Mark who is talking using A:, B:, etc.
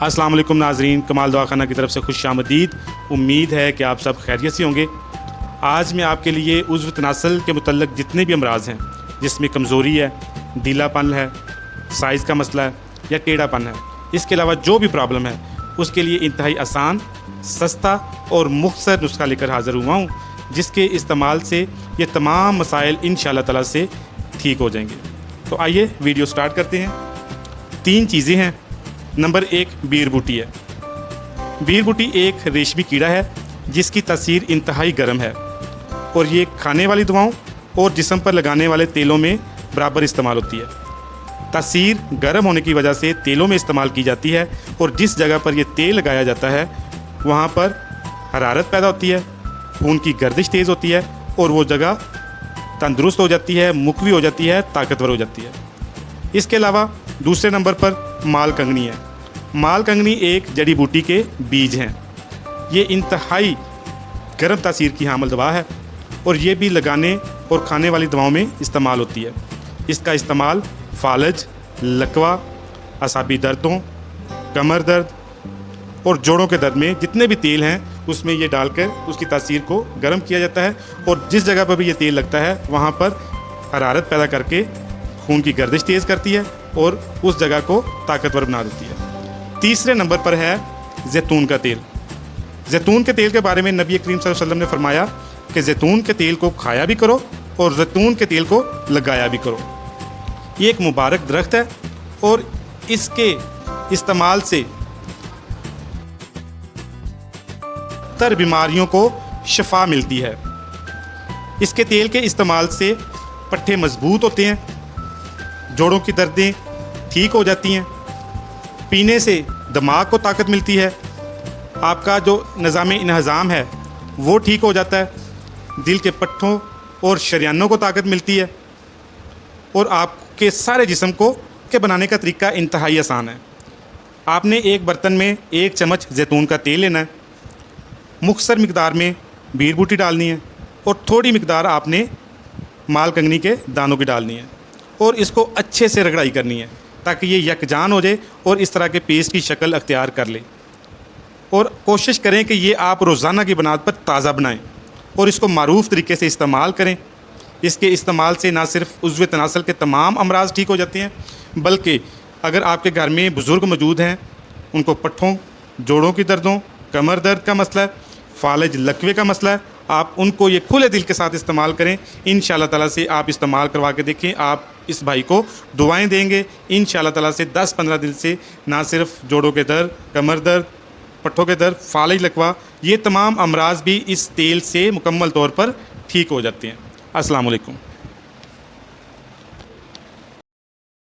A: السلام علیکم ناظرین، کمال دواخانہ کی طرف سے خوش آمدید۔ امید ہے کہ آپ سب خیریت سے ہوں گے۔ آج میں آپ کے لیے عضو تناسل کے متعلق جتنے بھی امراض ہیں جس میں کمزوری ہے، ڈھیلا پن ہے، سائز کا مسئلہ ہے یا ٹیڑھا پن ہے، اس کے علاوہ جو بھی پرابلم ہے اس کے لیے انتہائی آسان، سستا اور مختصر نسخہ لے کر حاضر ہوا ہوں، جس کے استعمال سے یہ تمام مسائل انشاءاللہ تعالی سے ٹھیک ہو جائیں گے۔ تو آئیے ویڈیو سٹارٹ کرتے ہیں۔ 3 چیزیں ہیں۔ نمبر 1 بیر بوٹی ہے۔ بیر بوٹی ایک ریشمی کیڑا ہے جس کی تاثیر انتہائی گرم ہے اور یہ کھانے والی دواؤں اور جسم پر لگانے والے تیلوں میں برابر استعمال ہوتی ہے۔ تاثیر گرم ہونے کی وجہ سے تیلوں میں استعمال کی جاتی ہے اور جس جگہ پر یہ تیل لگایا جاتا ہے وہاں پر حرارت پیدا ہوتی ہے، خون کی گردش تیز ہوتی ہے اور وہ جگہ تندرست ہو جاتی ہے، مقوی ہو جاتی ہے، طاقتور ہو جاتی ہے۔ اس کے علاوہ دوسرے نمبر پر مال کنگنی ہے۔ مال کنگنی ایک جڑی بوٹی کے بیج ہیں۔ یہ انتہائی گرم تاثیر کی حامل دوا ہے اور یہ بھی لگانے اور کھانے والی دواؤں میں استعمال ہوتی ہے۔ اس کا استعمال فالج، لکوہ، اعصابی دردوں، کمر درد اور جوڑوں کے درد میں جتنے بھی تیل ہیں اس میں یہ ڈال کر اس کی تاثیر کو گرم کیا جاتا ہے اور جس جگہ پر بھی یہ تیل لگتا ہے وہاں پر حرارت پیدا کر کے خون کی گردش تیز کرتی ہے اور اس جگہ کو طاقتور بنا دیتی ہے۔ تیسرے نمبر پر ہے زیتون کا تیل۔ زیتون کے تیل کے بارے میں نبی کریم صلی اللہ علیہ وسلم نے فرمایا کہ زیتون کے تیل کو کھایا بھی کرو اور زیتون کے تیل کو لگایا بھی کرو۔ یہ ایک مبارک درخت ہے اور اس کے استعمال سے تر بیماریوں کو شفا ملتی ہے۔ اس کے تیل کے استعمال سے پٹھے مضبوط ہوتے ہیں، جوڑوں کی دردیں ٹھیک ہو جاتی ہیں، پینے سے دماغ کو طاقت ملتی ہے، آپ کا جو نظام انہضام ہے وہ ٹھیک ہو جاتا ہے، دل کے پٹھوں اور شریانوں کو طاقت ملتی ہے اور آپ کے سارے جسم کو کے بنانے کا طریقہ انتہائی آسان ہے۔ آپ نے ایک برتن میں 1 چمچ زیتون کا تیل لینا ہے، مختصر مقدار میں بیر بوٹی ڈالنی ہے اور تھوڑی مقدار آپ نے مال کنگنی کے دانوں کی ڈالنی ہے اور اس کو اچھے سے رگڑائی کرنی ہے تاکہ یہ یکجان ہو جائے اور اس طرح کے پیسٹ کی شکل اختیار کر لے۔ اور کوشش کریں کہ یہ آپ روزانہ کی بنیاد پر تازہ بنائیں اور اس کو معروف طریقے سے استعمال کریں۔ اس کے استعمال سے نہ صرف عضو تناسل کے تمام امراض ٹھیک ہو جاتے ہیں بلکہ اگر آپ کے گھر میں بزرگ موجود ہیں، ان کو پٹھوں، جوڑوں کی دردوں، کمر درد کا مسئلہ ہے، فالج لکوے کا مسئلہ ہے، آپ ان کو یہ کھلے دل کے ساتھ استعمال کریں۔ انشاءاللہ تعالیٰ سے آپ استعمال کروا کے دیکھیں، آپ اس بھائی کو دعائیں دیں گے انشاءاللہ تعالیٰ سے 10-15 دن سے نہ صرف جوڑوں کے درد، کمر درد، پٹھوں کے درد، فالج لکوہ، یہ تمام امراض بھی اس تیل سے مکمل طور پر ٹھیک ہو جاتے ہیں۔ السلام علیکم۔